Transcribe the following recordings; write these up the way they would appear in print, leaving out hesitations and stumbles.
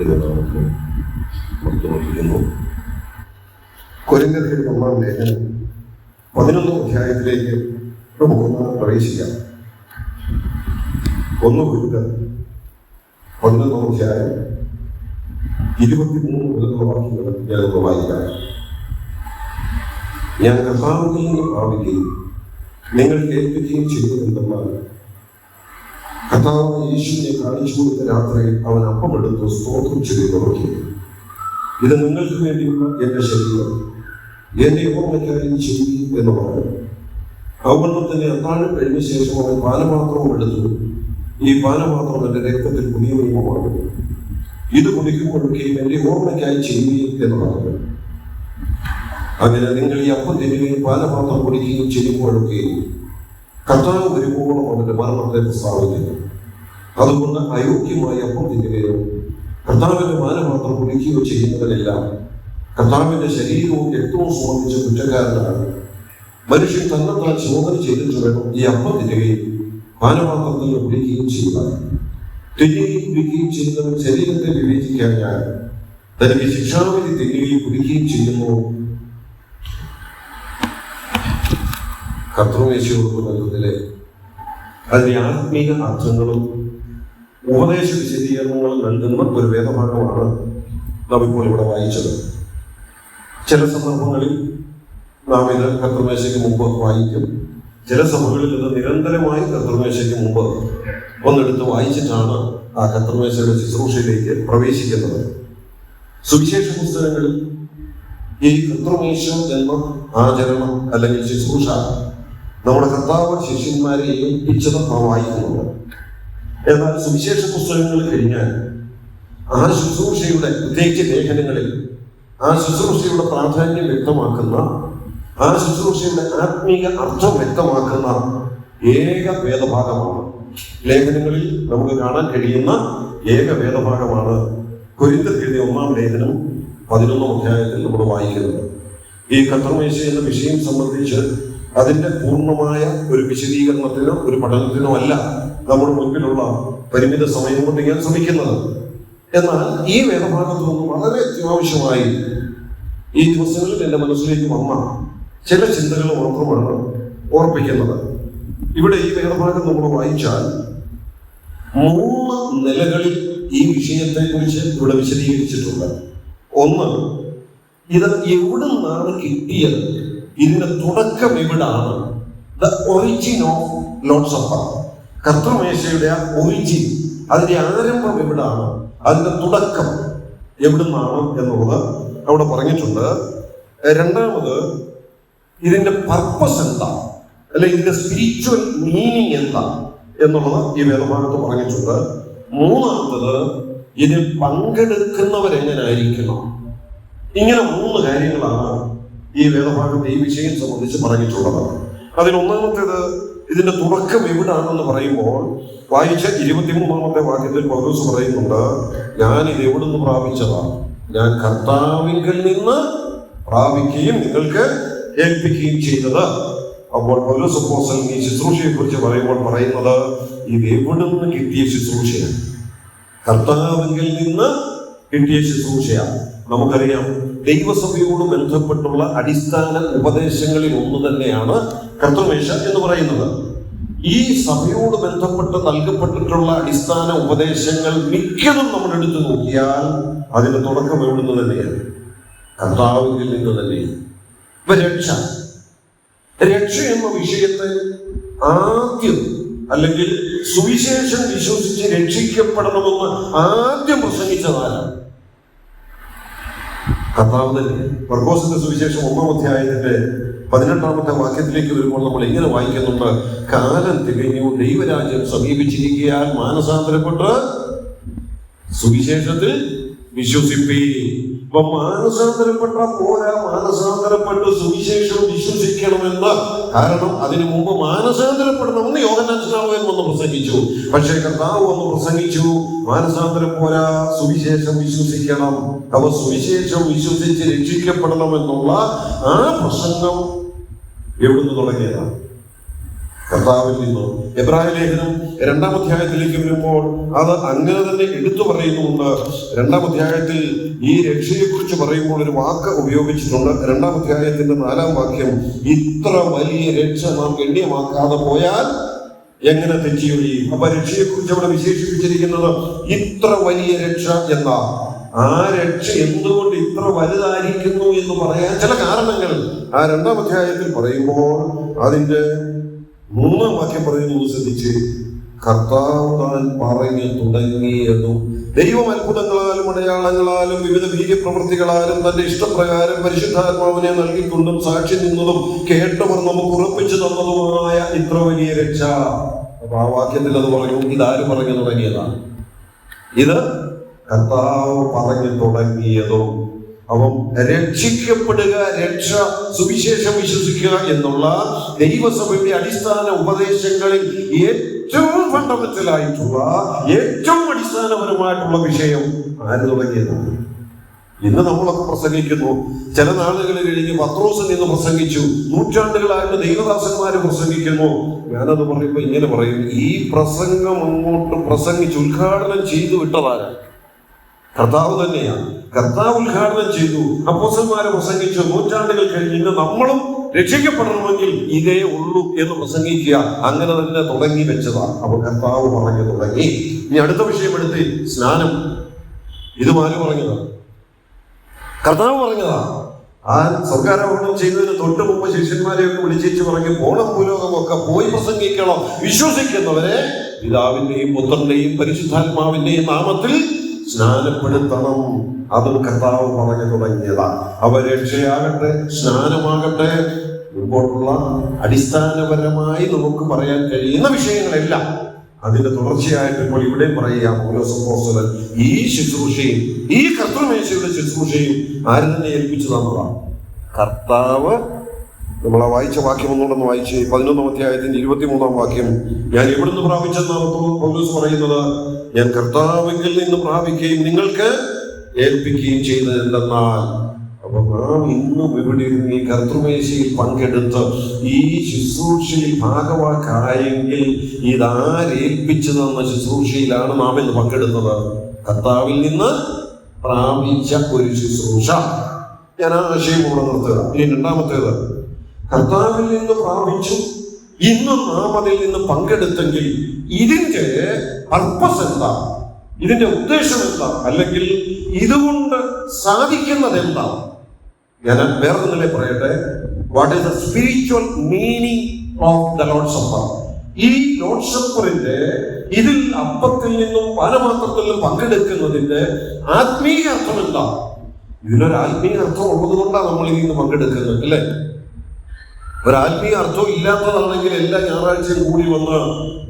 എന്ന് നാമത്തിൽ മഹത്വമർപ്പിക്കുന്നു. കൊരിന്ത്യരുടെ 1-ാം ലേഖനം 11-ാം അധ്യായത്തിലേക്ക് നമുക്കൊന്ന് പ്രവേശിക്കാം. 1 കൊരിന്ത്യർ 11-ാം അധ്യായം 23 മുതലുള്ള വാക്യങ്ങൾ ഞാനൊന്ന് വായിക്കാം. ഞാൻ കർത്താവിൽ നിന്ന് പ്രാപിക്കുകയും നിങ്ങൾ കേൾപ്പിക്കുകയും ചെയ്തതെന്തെന്നാൽ, കർത്താവ് യേശുവിനെ കാണിച്ചു കൊടുത്ത രാത്രിയിൽ അവൻ അപ്പമെടുത്ത് സ്തോത്രം ചെയ്ത് തുടങ്ങി, ഇത് നിങ്ങൾക്ക് വേണ്ടിയുള്ള എന്റെ ശരീരം, എന്റെ ഓർമ്മയ്ക്കായി ചെയ്യും എന്ന് പറഞ്ഞു. അവണ്ണം തന്നെ അത്താഴം കഴിഞ്ഞ ശേഷം അവൻ പാനപാത്രവും എടുത്തു, ഈ പാനപാത്രം എന്റെ രക്തത്തിൽ പുതിയ നിയമമാണ്, ഇത് കുടിക്കുമ്പോഴൊക്കെയും എന്റെ ഓർമ്മയ്ക്കായി ചെയ്യുകയും എന്ന് പറഞ്ഞു. അങ്ങനെ നിങ്ങൾ ഈ അപ്പം തിന്നുകയും പാനപാത്രം കുടിക്കുകയും ചെയ്യുമ്പോഴൊക്കെയും കർത്താവ് വരുമ്പോഴും അവന്റെ മരണത്തെ പ്രസ്താവിക്കുന്നു. അതുകൊണ്ട് അയോഗ്യമായി അപ്പം തിന്നുകയോ കർത്താവിന്റെ പാനപാത്രം കുടിക്കുകയോ ചെയ്യുന്നതിനെല്ലാം കർത്താവിന്റെ ശരീരവും രക്തവും സംബന്ധിച്ച കുറ്റക്കാരനാണ്. മനുഷ്യൻ തന്നെത്താൻ ശോധന ചെയ്തിട്ട് വേണം ഈ അപ്പം തിന്നുകയും പാനപാത്രത്തിൽ നിന്ന് കുടിക്കുകയും ചെയ്യുക. തിന്നുകയും കുടിക്കുകയും ചെയ്യുന്നവൻ ശരീരത്തെ വിവേചിക്കാൻ ഞാൻ തനിക്ക് ശിക്ഷാവിധി തിന്നുകയും കുടിക്കുകയും ചെയ്യുന്നു. കർത്തൃമേശയോട് ബന്ധത്തിലെ അതിന്റെ ആത്മീക അർത്ഥങ്ങളും ഉപദേശ വിശദീകരണങ്ങളും നൽകുന്ന ഒരു വേദഭാഗമാണ് നാം ഇപ്പോൾ ഇവിടെ വായിച്ചത്. ചില സന്ദർഭങ്ങളിൽ നാം ഇത് കർത്തൃമേശയ്ക്ക് മുമ്പ് വായിക്കും, ചില സഭകളിൽ ഇത് നിരന്തരമായി കർത്തൃമേശയ്ക്ക് മുമ്പ് ഒന്നെടുത്ത് വായിച്ചിട്ടാണ് ആ കർത്തൃമേശയുടെ ശുശ്രൂഷയിലേക്ക് പ്രവേശിക്കുന്നത്. സുവിശേഷ പുസ്തകങ്ങളിൽ ഈ കർത്തൃമേശ എന്ന ആചരണം അല്ലെങ്കിൽ ശുശ്രൂഷ നമ്മുടെ കർത്താവ് ശിഷ്യന്മാരെ ഏൽപ്പിച്ചത് നാം വായിക്കുന്നുണ്ട്. എന്നാൽ സുവിശേഷ പുസ്തകങ്ങൾ കഴിഞ്ഞാൽ ആ ശുശ്രൂഷയുടെ, പ്രത്യേകിച്ച് ലേഖനങ്ങളിൽ ആ ശുശ്രൂഷയുടെ പ്രാധാന്യം വ്യക്തമാക്കുന്ന, ആ ശുശ്രൂഷയുടെ ആത്മീക അർത്ഥം വ്യക്തമാക്കുന്ന ഏക വേദഭാഗമാണ്. ലേഖനങ്ങളിൽ നമുക്ക് കാണാൻ കഴിയുന്ന ഏക വേദഭാഗമാണ് കൊരിന്ത്യർക്ക് എഴുതിയ 1-ാം ലേഖനം 11-ാം അധ്യായത്തിൽ നമ്മൾ വായിക്കുന്നത്. ഈ കർത്തൃമേശ എന്ന വിഷയം സംബന്ധിച്ച് അതിന്റെ പൂർണ്ണമായ ഒരു വിശദീകരണത്തിനോ ഒരു പഠനത്തിനോ അല്ല നമ്മുടെ മുൻപിലുള്ള പരിമിത സമയം കൊണ്ട് ഞാൻ ശ്രമിക്കുന്നത്. എന്നാൽ ഈ വേദഭാഗത്ത് നിന്ന് വളരെ അത്യാവശ്യമായി ഈ ദിവസങ്ങളിൽ എൻ്റെ മനസ്സിലേക്ക് വന്ന ചില ചിന്തകൾ മാത്രമാണ് ഓർപ്പിക്കുന്നത്. ഇവിടെ ഈ വേദഭാഗം നമ്മൾ വായിച്ചാൽ 3 നിലകളിൽ ഈ വിഷയത്തെ കുറിച്ച് ഇവിടെ വിശദീകരിച്ചിട്ടുണ്ട്. ഒന്ന്, ഇത് എവിടെ നിന്നാണ് കിട്ടിയത്, ഇതിന്റെ തുടക്കം എവിടാണ്, the origin of Lord's Supper, കർത്തൃമേശയുടെ ആ ഒറിജിൻ, അതിന്റെ ആരംഭം എവിടാണ്, അതിന്റെ തുടക്കം എവിടുന്നാണ് എന്നുള്ളത് അവിടെ പറഞ്ഞിട്ടുണ്ട്. രണ്ടാമത്, ഇതിന്റെ പർപ്പസ് എന്താ, അല്ലെ ഇതിന്റെ സ്പിരിച്വൽ മീനിങ് എന്താ എന്നുള്ളത് ഈ വേദഭാഗത്ത് പറഞ്ഞിട്ടുണ്ട്. മൂന്നാമത്, ഇതിൽ പങ്കെടുക്കുന്നവരെങ്ങനായിരിക്കണം. ഇങ്ങനെ 3 കാര്യങ്ങളാണ് ഈ വേദഭാഗത്ത് ഈ വിഷയം സംബന്ധിച്ച് പറഞ്ഞിട്ടുള്ളത്. അതിലൊന്നാമത്തേത്, ഇതിന്റെ തുടക്കം എവിടാണെന്ന് പറയുമ്പോൾ വായിച്ച 23-ാമത്തെ വാക്യത്തിൽ പൗലോസ് പറയുന്നുണ്ട്, ഞാൻ ഇത് എവിടെ നിന്ന് പ്രാപിച്ചതാണ്, ഞാൻ കർത്താവിങ്കൽ നിന്ന് പ്രാപിക്കുകയും നിങ്ങൾക്ക് ഏൽപ്പിക്കുകയും ചെയ്തത്. അപ്പോൾ പൗലോസ് അപ്പോസ്തലൻ ഈ ശുശ്രൂഷയെ കുറിച്ച് പറയുമ്പോൾ പറയുന്നത്, ഇത് എവിടെ നിന്ന് കിട്ടിയ ശുശ്രൂഷയാണ്, കർത്താവിങ്കൽ നിന്ന് കിട്ടിയ ശുശ്രൂഷയാണ്. നമുക്കറിയാം, ദൈവസഭയോട് ബന്ധപ്പെട്ടുള്ള അടിസ്ഥാന ഉപദേശങ്ങളിൽ ഒന്ന് തന്നെയാണ് കർത്തൃമേശ എന്ന് പറയുന്നത്. ഈ സഭയോട് ബന്ധപ്പെട്ട് നൽകപ്പെട്ടിട്ടുള്ള അടിസ്ഥാന ഉപദേശങ്ങൾ മിക്കതും നമ്മൾ എടുത്തു നോക്കിയാൽ അതിന്റെ തുടക്കം എവിടുന്ന് തന്നെയാണ്, കർത്താവിൽ നിന്ന് തന്നെയാണ്. ഇപ്പൊ രക്ഷ എന്ന വിഷയത്തെ ആദ്യം, അല്ലെങ്കിൽ സുവിശേഷം വിശ്വസിച്ച് രക്ഷിക്കപ്പെടണമെന്ന് ആദ്യം പ്രസംഗിച്ചതാരാണ്? കർത്താവ് തന്നെ. മർക്കോസിന്റെ സുവിശേഷം 1-ാം അധ്യായത്തിന്റെ 18-ാമത്തെ വാക്യത്തിലേക്ക് വരുമ്പോൾ നമ്മൾ ഇങ്ങനെ വായിക്കുന്നുണ്ട്, കാലം തികഞ്ഞു, ദൈവരാജ്യം സമീപിച്ചിരിക്കാൻ മാനസാന്തരപ്പെട്ട് സുവിശേഷത്തിൽ വിശ്വസിപ്പീ. അപ്പൊ മാനസാന്തരപ്പെട്ട പോരാ, മാനസാന്തരപ്പെട്ട് സുവിശേഷം വിശ്വസിക്കണമെന്ന്. കാരണം അതിനു മുമ്പ് മാനസാന്തരപ്പെടണമെന്ന് യോഹന്നാൻ സ്നാപകൻ വന്ന് പ്രസംഗിച്ചു. പക്ഷേ കർത്താവ് വന്ന് പ്രസംഗിച്ചു, മാനസാന്തരം പോരാ, സുവിശേഷം വിശ്വസിക്കണം. അവ സുവിശേഷം വിശ്വസിച്ച് രക്ഷിക്കപ്പെടണമെന്നുള്ള ആ പ്രസംഗം എവിടുന്ന് തുടങ്ങിയതാണ്? കർത്താവിൽ നിന്നും. എബ്രായ ലേഖനം 2-ാം അധ്യായത്തിലേക്ക് വരുമ്പോൾ അത് അങ്ങനെ തന്നെ എടുത്തു പറയുന്നുണ്ട്. 2-ാം അധ്യായത്തിൽ ഈ രക്ഷയെക്കുറിച്ച് പറയുമ്പോൾ ഒരു വാക്ക് ഉപയോഗിച്ചിട്ടുണ്ട്. 2-ാം അധ്യായത്തിന്റെ 4-ാം വാക്യം, ഇത്ര വലിയ രക്ഷ നാം ഗണ്യമാക്കാതെ പോയാൽ എങ്ങനെ തെറ്റിയൊഴിയും. അപ്പൊ രക്ഷയെക്കുറിച്ച് അവിടെ വിശേഷിപ്പിച്ചിരിക്കുന്നത് ഇത്ര വലിയ രക്ഷ എന്നാ. ആ രക്ഷ എന്തുകൊണ്ട് ഇത്ര വലുതായിരിക്കുന്നു എന്ന് പറയാൻ ചില കാരണങ്ങൾ ആ 2-ാം അധ്യായത്തിൽ പറയുമ്പോൾ അതിന്റെ 3-ാം വാക്യം പറയുന്നത് ശ്രദ്ധിച്ച്, കർത്താവ് താൻ പറഞ്ഞു തുടങ്ങിയതും ദൈവം അത്ഭുതങ്ങളാലും അടയാളങ്ങളാലും വിവിധ വീര്യപ്രവൃത്തികളാലും തന്റെ ഇഷ്ടപ്രകാരം പരിശുദ്ധാത്മാവിനെ നൽകിക്കൊണ്ടും സാക്ഷി നിന്നതും കേട്ടവർ നമുക്ക് ഉറപ്പിച്ചു തന്നതുമായ ഇത്ര വലിയ രക്ഷ. അപ്പൊ ആ വാക്യത്തിൽ അത് പറഞ്ഞു, ഇതാര് പറഞ്ഞു തുടങ്ങിയതാണ്? ഇത് കർത്താവ് പറഞ്ഞു തുടങ്ങിയതും. അപ്പം രക്ഷിക്കപ്പെടുക, രക്ഷ, സുവിശേഷം വിശ്വസിക്കുക എന്നുള്ള ദൈവസഭയുടെ അടിസ്ഥാന ഉപദേശങ്ങളിൽ ഏറ്റവും ഫണ്ടമെന്റൽ ആയിട്ടുള്ള, ഏറ്റവും അടിസ്ഥാനപരമായിട്ടുള്ള വിഷയം ആര് തുടങ്ങിയതാണ്? ഇന്ന് നമ്മളൊക്കെ പ്രസംഗിക്കുന്നു. ചില നാളുകൾ കഴിഞ്ഞ് പത്രോസ് നിന്ന് പ്രസംഗിച്ചു. നൂറ്റാണ്ടുകളായിട്ട് ദൈവദാസന്മാര് പ്രസംഗിക്കുന്നു. ഞാനത് പറയുമ്പോൾ ഇങ്ങനെ പറയും, ഈ പ്രസംഗം അങ്ങോട്ട് പ്രസംഗിച്ച് ഉദ്ഘാടനം ചെയ്തു വിട്ടതാണ് കർത്താവ് തന്നെയാണ്. കർത്താവ് ഉദ്ഘാടനം ചെയ്തു, അപ്പോസ്തലന്മാരെ പ്രസംഗിച്ചു. നൂറ്റാണ്ടുകൾ കഴിഞ്ഞ് നമ്മളും രക്ഷിക്കപ്പെടണമെങ്കിൽ ഇതേ ഉള്ളൂ എന്ന് പ്രസംഗിക്കുക. അങ്ങനെ തന്നെ തുടങ്ങി വെച്ചതാണ്. അപ്പൊ കർത്താവ് പറഞ്ഞു തുടങ്ങി. ഇനി അടുത്ത വിഷയം എടുത്ത്, സ്നാനം. ഇത് ആര് പറഞ്ഞതാണ്? കർത്താവ് പറഞ്ഞതാ. ആ സ്വർഗ്ഗാരോഹണം ചെയ്തതിന് തൊട്ട് മുമ്പ് ശിഷ്യന്മാരെയൊക്കെ വിളിച്ചു പറഞ്ഞു, പോണം ഭൂലോകമൊക്കെ പോയി പ്രസംഗിക്കണം, വിശ്വസിക്കുന്നവരെ പിതാവിന്റെയും പുത്രന്റെയും പരിശുദ്ധാത്മാവിന്റെയും നാമത്തിൽ സ്നാനപ്പെടുത്തണം. അതും കർത്താവ് പറഞ്ഞു തുടങ്ങിയതാണ്. അവ രക്ഷയാകട്ടെ, സ്നാനമാകട്ടെ, മുമ്പോട്ടുള്ള അടിസ്ഥാനപരമായി നമുക്ക് പറയാൻ കഴിയുന്ന വിഷയങ്ങളെല്ലാം അതിന്റെ തുടർച്ചയായിട്ട് ഇപ്പോൾ ഇവിടെ പറയുക, പൗലോസ് അപ്പോസ്തലൻ ഈ ശുശ്രൂഷയും ഈ കർത്തൃമേശയുടെ ശുശ്രൂഷയും ആര് തന്നെ ഏൽപ്പിച്ചു തന്നതാണ്? കർത്താവ്. നമ്മളെ വായിച്ച വാക്യം ഒന്നുകൊണ്ടൊന്ന് വായിച്ച് 11-ാം അധ്യായത്തിന്റെ 23-ാം വാക്യം, ഞാൻ എവിടുന്ന് പ്രാപിച്ചെന്നാണ് പൗലോസ് പറയുന്നത്? ഞാൻ കർത്താവിൽ നിന്ന് പ്രാപിക്കുകയും നിങ്ങൾക്ക് ഏൽപ്പിക്കുകയും ചെയ്തതെന്തെന്നാൽ. അപ്പൊ നാം ഇന്നും ഇവിടെ ഈ കർത്തൃമേശയിൽ പങ്കെടുത്ത് ഈ ശുശ്രൂഷയിൽ ഭാഗവാക്കായെങ്കിൽ ഇതാരേൽപ്പിച്ചു തന്ന ശുശ്രൂഷയിലാണ് നാം ഇന്ന് പങ്കെടുത്തത്. കർത്താവിൽ നിന്ന് പ്രാപിച്ച ഒരു ശുശ്രൂഷ. ഞാൻ ആ ആശയം കൂടെ നിർത്തുക. ഇനി 2-ാമത്തേത്, കർത്താവിൽ നിന്ന് പ്രാപിച്ചു, ഇന്നും നാം അതിൽ നിന്ന് പങ്കെടുത്തെങ്കിൽ ഇതിന്റെ പർപ്പസ് എന്താ? ഇതിന്റെ ഉദ്ദേശം എന്താ? അല്ലെങ്കിൽ ഇതുകൊണ്ട് സാധിക്കുന്നത് എന്താ? ഞാൻ വേറെ നില പറയട്ടെ. What is the spiritual meaning of the Lord's supper? ഈ ലോർഡ്സ് സപ്പറിന്റെ, ഇതിൽ അപ്പത്തിൽ നിന്നും പാനപാത്രത്തിൽ നിന്നും പങ്കെടുക്കുന്നതിന്റെ ആത്മീയ അർത്ഥം എന്താ? ഇതിനൊരു ആത്മീയ അർത്ഥം ഉള്ളത് കൊണ്ടാണ് നമ്മൾ ഇതിൽ നിന്ന് പങ്കെടുക്കുന്നത്, അല്ലേ? ഒരാത്മീയ അർത്ഥം ഇല്ലാത്തതാണെങ്കിൽ എല്ലാ ഞായറാഴ്ചയും കൂടി വന്ന്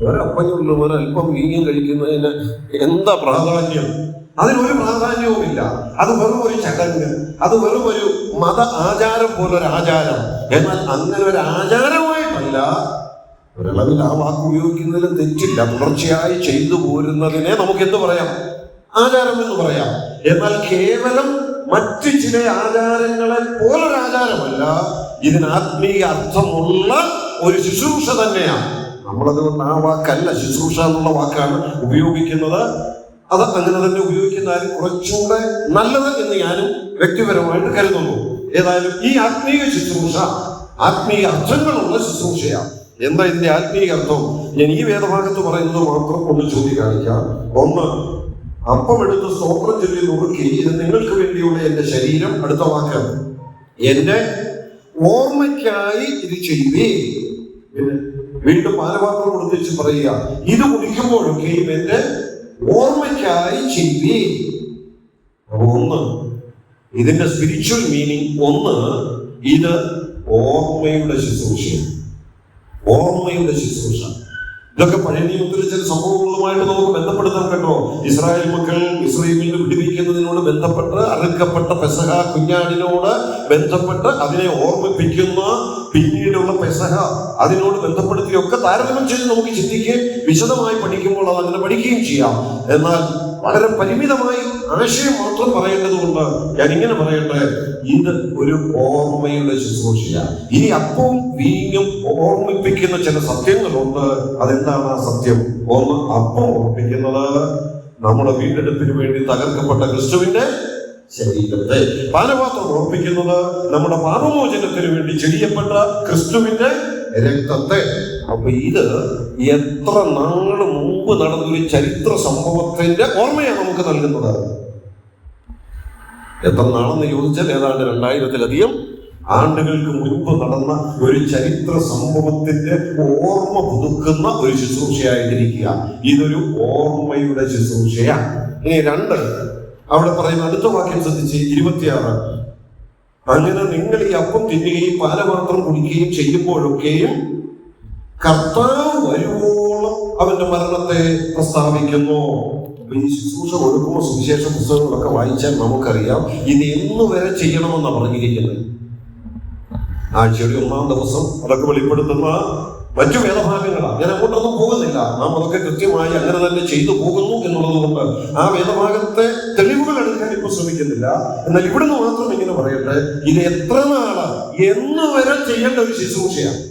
ഒരപ്പനുള്ള ഒരല്പം വീഞ്ഞം കഴിക്കുന്നതിന് എന്താ പ്രാധാന്യം? അതിനൊരു പ്രാധാന്യവുമില്ല. അത് വെറും ഒരു ചടങ്ങ്, അത് വെറും ഒരു മത ആചാരം പോലൊരു ആചാരം. എന്നാൽ അങ്ങനെ ഒരു ആചാരമായിട്ടല്ല, ഒരളവിൽ ആ വാക്ക് ഉപയോഗിക്കുന്നതിൽ തെറ്റില്ല. തുടർച്ചയായി ചെയ്തു പോരുന്നതിനെ നമുക്ക് എന്ത് പറയാം? ആചാരം എന്ന് പറയാം. എന്നാൽ കേവലം മറ്റ് ചില ആചാരങ്ങളെ പോലൊരു ആചാരമല്ല, ഇതിന് ആത്മീയ അർത്ഥമുള്ള ഒരു ശുശ്രൂഷ തന്നെയാണ്. നമ്മളതുകൊണ്ട് ആ വാക്കല്ല, ശുശ്രൂഷ എന്നുള്ള വാക്കാണ് ഉപയോഗിക്കുന്നത്. അത് അങ്ങനെ തന്നെ ഉപയോഗിക്കുന്നതിൽ കുറച്ചുകൂടെ നല്ലത് എന്ന് ഞാനും വ്യക്തിപരമായിട്ട് കരുതുന്നു. ഏതായാലും ഈ ആത്മീയ ശുശ്രൂഷ ആത്മീയ അർത്ഥങ്ങളുള്ള ശുശ്രൂഷയാണ്. എന്താ ഇതിന്റെ ആത്മീയ അർത്ഥം? ഞാൻ ഈ വേദഭാഗത്ത് പറയുന്നത് മാത്രം ഒന്ന് ചൂണ്ടിക്കാണിക്കാം. ഒന്ന്, അപ്പമെടുത്ത് സ്തോത്രം ചൊല്ലി നുറുക്കി, ഇത് നിങ്ങൾക്ക് വേണ്ടിയുള്ള എന്റെ ശരീരം. അടുത്ത വാക്ക്, എന്റെ ഓർമ്മയ്ക്കായി ഇത് ചെയ്യുവേ. വീണ്ടും പാനപാത്രം കൊടുത്തിച്ച് പറയുക, ഇത് കുടിക്കുമ്പോഴൊക്കെയും എന്റെ ഓർമ്മയ്ക്കായി ചെയ്യുവേ. ഒന്ന്, ഇതിന്റെ സ്പിരിച്വൽ മീനിങ്. ഒന്ന്, ഇത് ഓർമ്മയുടെ ശുശ്രൂഷ. ഓർമ്മയുടെ ശുശ്രൂഷ. ഇതൊക്കെ പഴയ നിയമത്തിലെ ചില സംഭവങ്ങളുമായിട്ട് നമുക്ക് ബന്ധപ്പെടുത്താൻ കേട്ടോ. ഇസ്രായേൽ മക്കൾ ഇസ്രായേലിനെ വിടുവിക്കുന്നതിനോട് ബന്ധപ്പെട്ട് അറുക്കപ്പെട്ട പെസഹ കുഞ്ഞാടിനോട് ബന്ധപ്പെട്ട് അതിനെ ഓർമ്മിപ്പിക്കുന്ന പിന്നീടുള്ള പെസഹ അതിനോട് ബന്ധപ്പെടുത്തിയൊക്കെ താരതമ്യം ചെയ്ത് നമുക്ക് ചിന്തിക്കുകയും വിശദമായി പഠിക്കുമ്പോൾ അത് അങ്ങനെ പഠിക്കുകയും ചെയ്യാം. എന്നാൽ വളരെ പരിമിതമായി ആശയം മാത്രം പറയേണ്ടത് കൊണ്ട് ഞാൻ ഇങ്ങനെ പറയട്ടെ, ഇത് ഒരു ഓർമ്മയുടെ ശുശ്രൂഷയാണ്. ഈ അപ്പവും വീഞ്ഞും ഓർമ്മിപ്പിക്കുന്ന ചില സത്യങ്ങളുണ്ട്. അതെന്താണ് ആ സത്യം? ഒന്ന്, അപ്പം ഓർമ്മിപ്പിക്കുന്നത് നമ്മുടെ വീണ്ടെടുപ്പിന് വേണ്ടി തകർക്കപ്പെട്ട ക്രിസ്തുവിന്റെ ശരീരത്തെ. പാനപാത്രം ഓർമ്മിക്കുന്നത് നമ്മുടെ പാപമോചനത്തിന് വേണ്ടി ചെടിയപ്പെട്ട ക്രിസ്തുവിന്റെ രക്തത്തെ. അപ്പൊ ഇത് എത്ര നാള് മുമ്പ് നടന്നൊരു ചരിത്ര സംഭവത്തിന്റെ ഓർമ്മയാണ് നമുക്ക് നൽകുന്നത്. എത്ര നാളെന്ന് ചോദിച്ചാൽ ഏതാണ്ട് 2000-ലധികം ആണ്ടുകൾക്ക് മുൻപ് നടന്ന ഒരു ചരിത്ര സംഭവത്തിന്റെ ഓർമ്മ പുതുക്കുന്ന ഒരു ശുശ്രൂഷയായിട്ടിരിക്കുക. ഇതൊരു ഓർമ്മയുടെ ശുശ്രൂഷയാണ്. ഇനി 2, അവിടെ പറയുന്ന അടുത്ത വാക്യം ശ്രദ്ധിച്ച് 26. അങ്ങനെ നിങ്ങൾ ഈ അപ്പം തിന്നുകയും പാനപാത്രം കുടിക്കുകയും ചെയ്യുമ്പോഴൊക്കെയും കർത്താവ് വരുവോളം അവന്റെ മരണത്തെ പ്രസ്താവിക്കുന്നു. ഈ ശുശ്രൂഷ കൊടുക്കുമ്പോൾ സുവിശേഷ പുസ്തകങ്ങളൊക്കെ വായിച്ചാൽ നമുക്കറിയാം ഇത് എന്ന് വരെ ചെയ്യണമെന്നാണ് പറഞ്ഞിരിക്കുന്നത്. ആഴ്ചയുടെ 1-ാം ദിവസം അതൊക്കെ വെളിപ്പെടുത്തുന്ന മറ്റു വേദഭാഗങ്ങളാണ്. ഞാൻ അങ്ങോട്ടൊന്നും പോകുന്നില്ല. നാം അതൊക്കെ കൃത്യമായി അങ്ങനെ തന്നെ ചെയ്തു പോകുന്നു എന്നുള്ളത് കൊണ്ട് ആ വേദഭാഗത്തെ തെളിവുകൾ എടുക്കാൻ ഇപ്പൊ ശ്രമിക്കുന്നില്ല. എന്നാൽ ഇവിടുന്ന് മാത്രം ഇങ്ങനെ പറയട്ടെ, ഇത് എത്ര നാള് എന്ന് വരെ ചെയ്യേണ്ട ഒരു ശുശ്രൂഷയാണ്.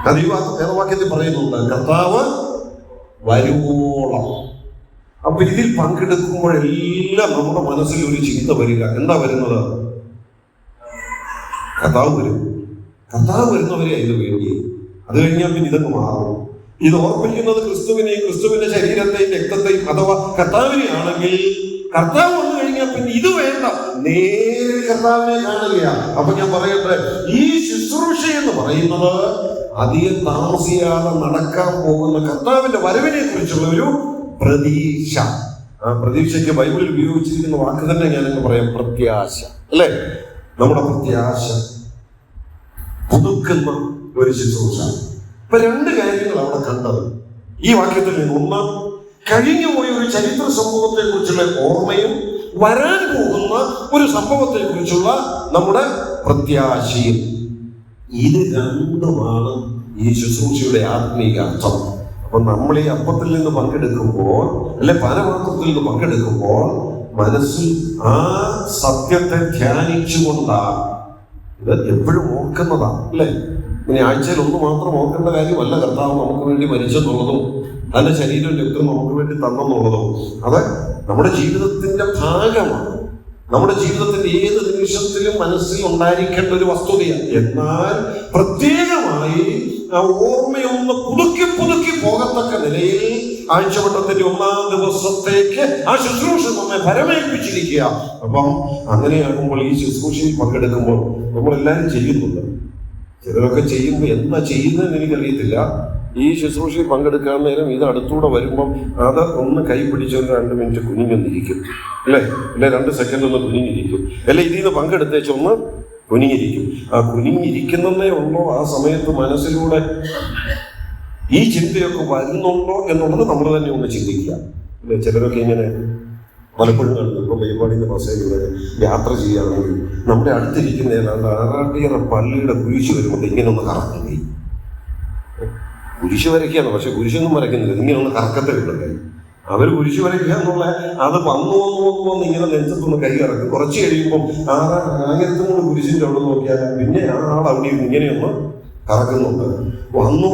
അത് ഈ വേദവാക്യത്തിൽ പറയുന്നുണ്ട്, കർത്താവ് വരുവോളം. അപ്പൊ ഇതിൽ പങ്കെടുക്കുമ്പോഴെല്ലാം നമ്മുടെ മനസ്സിൽ ഒരു ചിന്ത വരിക. എന്താ വരുന്നത്? കർത്താവ് വരും. കർത്താവ് വരുന്നവരെ ഇത് വേണ്ടി. അത് കഴിഞ്ഞാൽ പിന്നെ ഇതൊക്കെ മാറും. ഇത് ഓർമ്മിക്കുന്നത് ക്രിസ്തുവിനെയും ക്രിസ്തുവിന്റെ ശരീരത്തെയും രക്തത്തെയും അഥവാ കർത്താവിനെയാണെങ്കിൽ കർത്താവ് വന്നു കഴിഞ്ഞാൽ പിന്നെ ഇത് വേണ്ട, നേരെ കർത്താവിനെ കാണുകയാണ്. അപ്പൊ ഞാൻ പറയട്ടെ, ഈ ശുശ്രൂഷ എന്ന് പറയുന്നത് അധികം താമസിയാതെ നടക്കാൻ പോകുന്ന കർത്താവിന്റെ വരവിനെ കുറിച്ചുള്ള ഒരു പ്രതീക്ഷ. ആ പ്രതീക്ഷയ്ക്ക് ബൈബിളിൽ ഉപയോഗിച്ചിരിക്കുന്ന വാക്ക് തന്നെ ഞാനങ്ങ് പറയാം, പ്രത്യാശ. അല്ലേ? നമ്മുടെ പ്രത്യാശ പുതുക്കുന്ന ഒരു ശുശ്രൂഷ. ഇപ്പൊ 2 കാര്യങ്ങൾ അവിടെ കണ്ടത് ഈ വാക്യത്തിൽ നിന്ന്. ഒന്ന്, കഴിഞ്ഞുപോയ ഒരു ചരിത്ര സംഭവത്തെ കുറിച്ചുള്ള ഓർമ്മയും വരാൻ പോകുന്ന ഒരു സംഭവത്തെ കുറിച്ചുള്ള നമ്മുടെ പ്രത്യാശയും. ഇത് രണ്ടുമാണ് ഈ ശുശ്രൂഷയുടെ ആത്മീക അർത്ഥം. അപ്പൊ നമ്മൾ ഈ അപ്പത്തിൽ നിന്ന് പങ്കെടുക്കുമ്പോൾ, അല്ലെ പാനപാത്രത്തിൽ നിന്ന് പങ്കെടുക്കുമ്പോൾ മനസ്സിൽ ആ സത്യത്തെ ധ്യാനിച്ചുകൊണ്ടാണ് ഇത് എപ്പോഴും ഓർക്കുന്നതാണ്. അല്ലെ? ഇനി ആഴ്ചയിൽ 1 മാത്രം ഓർക്കേണ്ട കാര്യമല്ല കർത്താവ് നമുക്ക് വേണ്ടി മരിച്ചെന്നുള്ളതും തന്റെ ശരീരം രക്തം നമുക്ക് വേണ്ടി തന്നെന്നുള്ളതും. അത് നമ്മുടെ ജീവിതത്തിന്റെ ഭാഗമാണ്. നമ്മുടെ ജീവിതത്തിന്റെ ഏത് നിമിഷത്തിലും മനസ്സിൽ ഉണ്ടായിരിക്കേണ്ട ഒരു വസ്തുതയാണ്. എന്നാൽ പ്രത്യേകമായി ആ ഓർമ്മയൊന്ന് പുതുക്കി പുതുക്കി പോകത്തക്ക നിലയിൽ ആഴ്ചവട്ടത്തിന്റെ 1-ാം ദിവസത്തേക്ക് ആ ശുശ്രൂഷ നമ്മെ പരമേൽപ്പിച്ചിരിക്കുക. അപ്പം അങ്ങനെയാകുമ്പോൾ ഈ ശുശ്രൂഷയിൽ പങ്കെടുക്കുമ്പോൾ നമ്മളെല്ലാവരും ചെയ്യുന്നുണ്ട്. ചിലരൊക്കെ ചെയ്യുമ്പോൾ എന്താ ചെയ്യുന്നതെന്ന് എനിക്കറിയത്തില്ല. ഈ ശുശ്രൂഷയിൽ പങ്കെടുക്കാൻ നേരം ഇത് അടുത്തൂടെ വരുമ്പം അത് ഒന്ന് കൈ പിടിച്ചൊരു 2 മിനിറ്റ് കുനിഞ്ഞൊന്നിരിക്കും. അല്ലേ? 2 സെക്കൻഡ് ഒന്ന് കുനിഞ്ഞിരിക്കും. അല്ലെ ഇതിൽ നിന്ന് പങ്കെടുത്തേച്ചൊന്ന് കുനിഞ്ഞിരിക്കും. ആ കുനിഞ്ഞിരിക്കുന്നതേ ഉള്ളോ ആ സമയത്ത് മനസ്സിലൂടെ ഈ ചിന്തയൊക്കെ വരുന്നുണ്ടോ എന്നുള്ളത് നമ്മൾ തന്നെ ഒന്ന് ചിന്തിക്കുക. അല്ലെ? ചിലരൊക്കെ ഇങ്ങനെ പലപ്പോഴും കാണുന്നു. ഇപ്പം പരിപാടിയുടെ ബസ്സിലൂടെ യാത്ര ചെയ്യുകയാണെങ്കിൽ നമ്മുടെ അടുത്തിരിക്കുന്ന ഏതാണ്ട് ആറാട്ടിയറ പള്ളിയുടെ കുരിശ് വരുമ്പോൾ ഇങ്ങനെ ഒന്ന് കറങ്ങി കുരിശ് വരയ്ക്കുകയാണ്. പക്ഷെ കുരിശൊന്നും വരയ്ക്കുന്നില്ല, ഇങ്ങനെ ഒന്ന് കറക്കത്തെ കിട്ടുക. അവർ കുരിശ് വരയ്ക്കുക എന്നുള്ള അത് വന്നു ഇങ്ങനെ നെഞ്ചത്തൊന്ന് കൈ കറക്കും. കുറച്ച് കഴിയുമ്പോൾ ആയിരത്തിനോട് കുരിശിന്റെ അവിടെ നോക്കിയാൽ പിന്നെ ആ ആൾ അവിടെ ഇങ്ങനെയൊന്ന് കറക്കുന്നുണ്ട്. വന്നു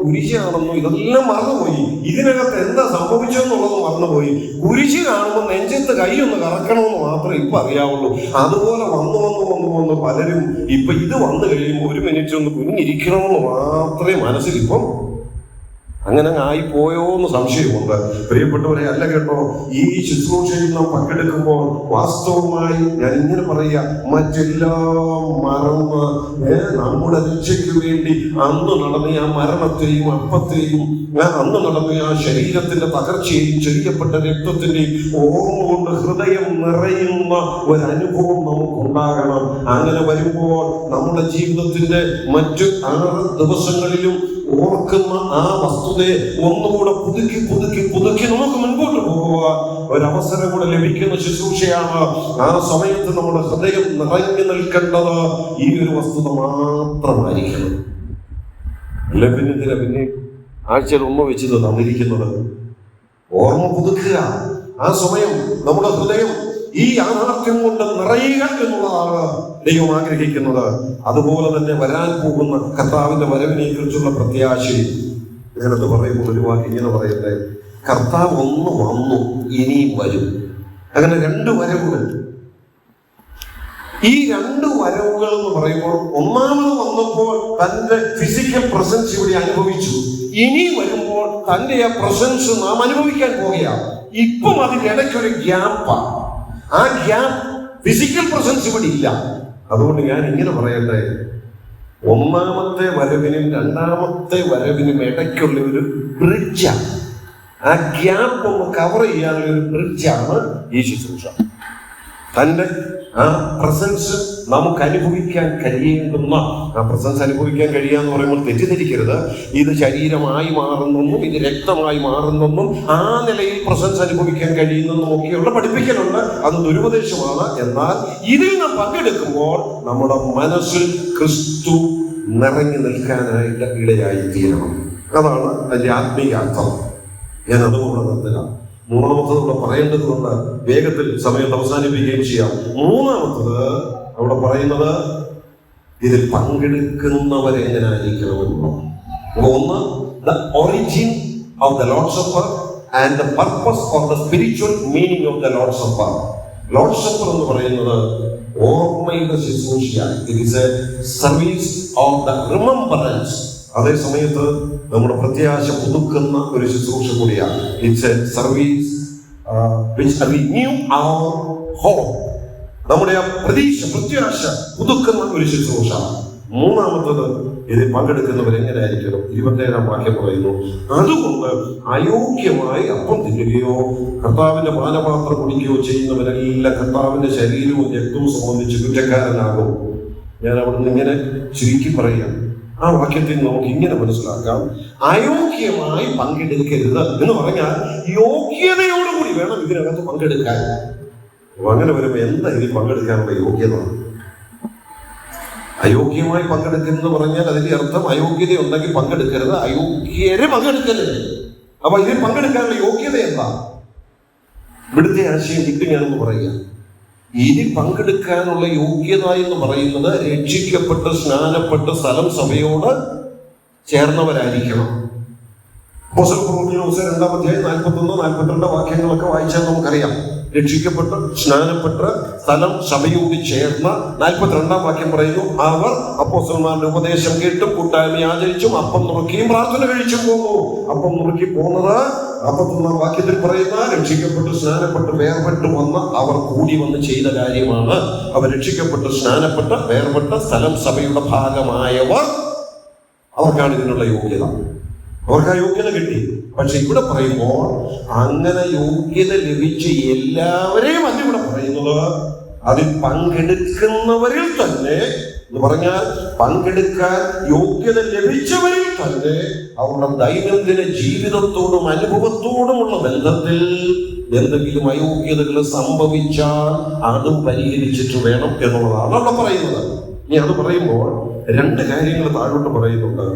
കുരിശാണെന്നോ ഇതെല്ലാം മറന്നുപോയി. ഇതിനകത്ത് എന്താ സംഭവിച്ചെന്നുള്ളത് മറന്നുപോയി. കുരിശ് കാണുമ്പോൾ നെഞ്ചത്ത് കൈ ഒന്ന് കറക്കണമെന്ന് മാത്രമേ ഇപ്പൊ അറിയാവുള്ളൂ. അതുപോലെ വന്നു പലരും ഇപ്പൊ ഇത് വന്നു കഴിയുമ്പോൾ 1 മിനിറ്റ് ഒന്ന് കുഞ്ഞിരിക്കണമെന്ന് മാത്രമേ മനസ്സിൽ ഇപ്പം അങ്ങനെ ആയിപ്പോയോ എന്ന് സംശയമുണ്ട്. പ്രിയപ്പെട്ടവരെ, അല്ല കേട്ടോ, ഈ ശുശ്രൂഷയിൽ നാം പങ്കെടുക്കുമ്പോൾ വാസ്തവമായി ഞാൻ ഇങ്ങനെ പറയുക, മറ്റെല്ലാം മറന്ന് നമ്മുടെ രക്ഷയ്ക്ക് വേണ്ടി അന്ന് നടന്ന ആ മരണത്തെയും അപ്പത്തെയും അന്ന് നടന്ന ആ ശരീരത്തിന്റെ തകർച്ചയെയും ചെറിയപ്പെട്ട രക്തത്തിന്റെയും ഓർമ്മ കൊണ്ട് ഹൃദയം നിറയുന്ന ഒരനുഭവം നമുക്കുണ്ടാകണം. അങ്ങനെ വരുമ്പോൾ നമ്മുടെ ജീവിതത്തിന്റെ മറ്റു 6 ദിവസങ്ങളിലും ഓർക്കുന്ന ആ വസ്തുതയെ ഒന്നുകൂടെ പുതുക്കി നമുക്ക് മുൻപോട്ട് പോകുക ഒരവസരം കൂടെ ലഭിക്കുന്ന ശുശ്രൂഷയാണ്. ആ സമയത്ത് നമ്മുടെ ഹൃദയം നിറഞ്ഞു നിൽക്കേണ്ടത് ഈ ഒരു വസ്തുത മാത്രമായിരിക്കണം. അല്ല പിന്നെ ആഴ്ചയിൽ 1 വെച്ചത് തന്നിരിക്കുന്നത് ഓർമ്മ പുതുക്കുക. ആ സമയം നമ്മുടെ ഹൃദയം ഈ യാഥാർത്ഥ്യം കൊണ്ട് നിറയുക എന്നുള്ളതാണ് ദൈവം ആഗ്രഹിക്കുന്നത്. അതുപോലെ തന്നെ വരാൻ പോകുന്ന കർത്താവിന്റെ വരവിനെ കുറിച്ചുള്ള പ്രത്യാശയും ഇതിനകത്ത് പറയുമ്പോൾ ഒരു വാക്ക് ഇങ്ങനെ പറയട്ടെ, കർത്താവ് ഒന്ന് വന്നു ഇനിയും വരും. അങ്ങനെ 2 വരവുകൾ. ഈ 2 വരവുകൾ എന്ന് പറയുമ്പോൾ ഒന്നാമത് വന്നപ്പോൾ തന്റെ ഫിസിക്കൽ പ്രസൻസ് ഇവിടെ അനുഭവിച്ചു. ഇനി വരുമ്പോൾ തന്റെ ആ പ്രസൻസ് നാം അനുഭവിക്കാൻ പോകുകയാണ്. ഇപ്പം അതിന്റെ ഇടയ്ക്കൊരു ഗ്യാപ്പാണ്. ആ ഗ്യാപ്പ്, ഫിസിക്കൽ പ്രസൻസ് ഇവിടെ ഇല്ല. അതുകൊണ്ട് ഞാൻ ഇങ്ങനെ പറയട്ടെ, ഒന്നാമത്തെ വരവിനും 2ാമത്തെ വരവിനും ഇടയ്ക്കുള്ള ഒരു ബ്രിഡ്ജാണ്. ആ ഗ്യാപ്പ് ഒന്ന് കവർ ചെയ്യാനുള്ള ഒരു ബ്രിഡ്ജാണ് ഈ ശുശ്രൂഷ. തന്റെ ആ പ്രസൻസ് നമുക്ക് അനുഭവിക്കാൻ കഴിയുന്ന, ആ പ്രസൻസ് അനുഭവിക്കാൻ കഴിയാന്ന് പറയുമ്പോൾ തെറ്റിദ്ധരിക്കരുത്. ഇത് ശരീരമായി മാറുന്നെന്നും ഇത് രക്തമായി മാറുന്നെന്നും ആ നിലയിൽ പ്രസൻസ് അനുഭവിക്കാൻ കഴിയുന്നെന്നും ഒക്കെയുള്ള പഠിപ്പിക്കലുണ്ട്. അത് ദുരുപദേശമാണ്. എന്നാൽ ഇതിൽ നാം പങ്കെടുക്കുമ്പോൾ നമ്മുടെ മനസ്സിൽ ക്രിസ്തു നിറഞ്ഞു നിൽക്കാനായിട്ട് ഇടയായി തീരണം. അതാണ് അതിന്റെ ആത്മീയ അർത്ഥം. ഞാൻ അതുകൊണ്ട് നിർത്തുക. 3ാമത്തത് ഇവിടെ പറയേണ്ടതുകൊണ്ട് വേഗത്തിൽ സമയം അവസാനിപ്പിക്കുകയും ചെയ്യാം. 3ാമത്തത് അവിടെ പറയുന്നത് ഇതിൽ പങ്കെടുക്കുന്നവരെങ്ങനായിരിക്കണമെന്നോ. ഒന്ന്, the origin of the Lord's Supper and the purpose of the spiritual meaning of the Lord's Supper. Lord's Supper എന്ന് പറയുന്നത് ഓർമ്മയുടെ ശുശ്രൂഷയാണ്. It is a service of the remembrance. അതേ സമയത്ത് നമ്മുടെ പ്രത്യാശ പുതുക്കുന്ന ഒരു ശുശ്രൂഷ കൂടിയാണ്. It's a service which renew our hope. നമ്മുടെ ആ പ്രത്യാശ പുതുക്കുന്ന ഒരു ശുശ്രൂഷ. 3ാമത്തത്, ഇതിൽ പങ്കെടുക്കുന്നവർ എങ്ങനെയായിരിക്കണം? 27ാം വാക്യം പറയുന്നു, അതുകൊണ്ട് അയോഗ്യമായി അപ്പം തിന്നുകയോ കർത്താവിന്റെ പാനപാത്രം കുടിക്കുകയോ ചെയ്യുന്നവരെല്ലാം കർത്താവിന്റെ ശരീരവും രക്തവും സംബന്ധിച്ച് കുറ്റക്കാരനാകും. ഞാൻ അവിടുന്ന് ഇങ്ങനെ ചുരുക്കി പറയാം. ആ വാക്യത്തിൽ നമുക്ക് ഇങ്ങനെ മനസ്സിലാക്കാം, അയോഗ്യമായി പങ്കെടുക്കരുത് എന്ന് പറഞ്ഞാൽ യോഗ്യതയോടുകൂടി വേണം ഇതിനകത്ത് പങ്കെടുക്കാൻ. അങ്ങനെ വരുമ്പോൾ എന്താ ഇതിൽ പങ്കെടുക്കാനുള്ള യോഗ്യത? അയോഗ്യമായി പങ്കെടുക്കരുതെന്ന് പറഞ്ഞാൽ അതിന്റെ അർത്ഥം അയോഗ്യത ഉണ്ടെങ്കിൽ പങ്കെടുക്കരുത്, അയോഗ്യരെ പങ്കെടുക്കരുത്. അപ്പൊ ഇതിൽ പങ്കെടുക്കാനുള്ള യോഗ്യത എന്താ? ഇവിടുത്തെ ആശയം കിട്ടുകയാണെന്ന് പറയുക. ഇതിൽ പങ്കെടുക്കാനുള്ള യോഗ്യത എന്ന് പറയുന്നത് രക്ഷിക്കപ്പെട്ട് സ്നാനപ്പെട്ട് സ്ഥലം സഭയോട് ചേർന്നവരായിരിക്കണം. അപ്പോസ്തല പ്രവൃത്തികൾ 2-ാം അധ്യായം 41-42 വാക്യങ്ങളൊക്കെ വായിച്ചാൽ നമുക്കറിയാം. രക്ഷിക്കപ്പെട്ട് സ്നാനപ്പെട്ട് സ്ഥലം സഭയോട് ചേർന്ന 42-ാം വാക്യം പറയുന്നു, അവർ അപ്പോസ്തലന്മാരുടെ ഉപദേശം കേട്ടും കൂട്ടായ്മ ആചരിച്ചും അപ്പം നുറുക്കിയും പ്രാർത്ഥന കഴിച്ചും പോന്നു. അപ്പം നുറുക്കി പോകുന്നത് 41-ാം വാക്യത്തിൽ പറയുന്ന രക്ഷിക്കപ്പെട്ട് സ്നാനപ്പെട്ട് വേർപെട്ട് വന്ന് അവർ കൂടി വന്ന് ചെയ്ത കാര്യമാണ്. അവർ രക്ഷിക്കപ്പെട്ട് സ്നാനപ്പെട്ട് വേർപെട്ട് സ്ഥലം സഭയുടെ ഭാഗമായവർ, അവർക്കാണ് ഇതിനുള്ള യോഗ്യത. അവർക്ക് ആ യോഗ്യത കിട്ടി. പക്ഷെ ഇവിടെ പറയുമ്പോൾ അങ്ങനെ യോഗ്യത ലഭിച്ച എല്ലാവരെയും അല്ല ഇവിടെ പറയുന്നത്, അതിൽ പങ്കെടുക്കുന്നവരിൽ തന്നെ എന്ന് പറഞ്ഞാൽ പങ്കെടുക്കാൻ യോഗ്യത ലഭിച്ചവരിൽ തന്നെ അവരുടെ ദൈനംദിന ജീവിതത്തോടും അനുഭവത്തോടുമുള്ള ബന്ധത്തിൽ എന്തെങ്കിലും അയോഗ്യതകൾ സംഭവിച്ചാൽ അതും പരിഹരിച്ചിട്ട് വേണം എന്നുള്ളതാണ് അവിടെ പറയുന്നത്. ഇനി അത് പറയുമ്പോൾ 2 കാര്യങ്ങൾ താഴോട്ട് പറയുന്നുണ്ട്.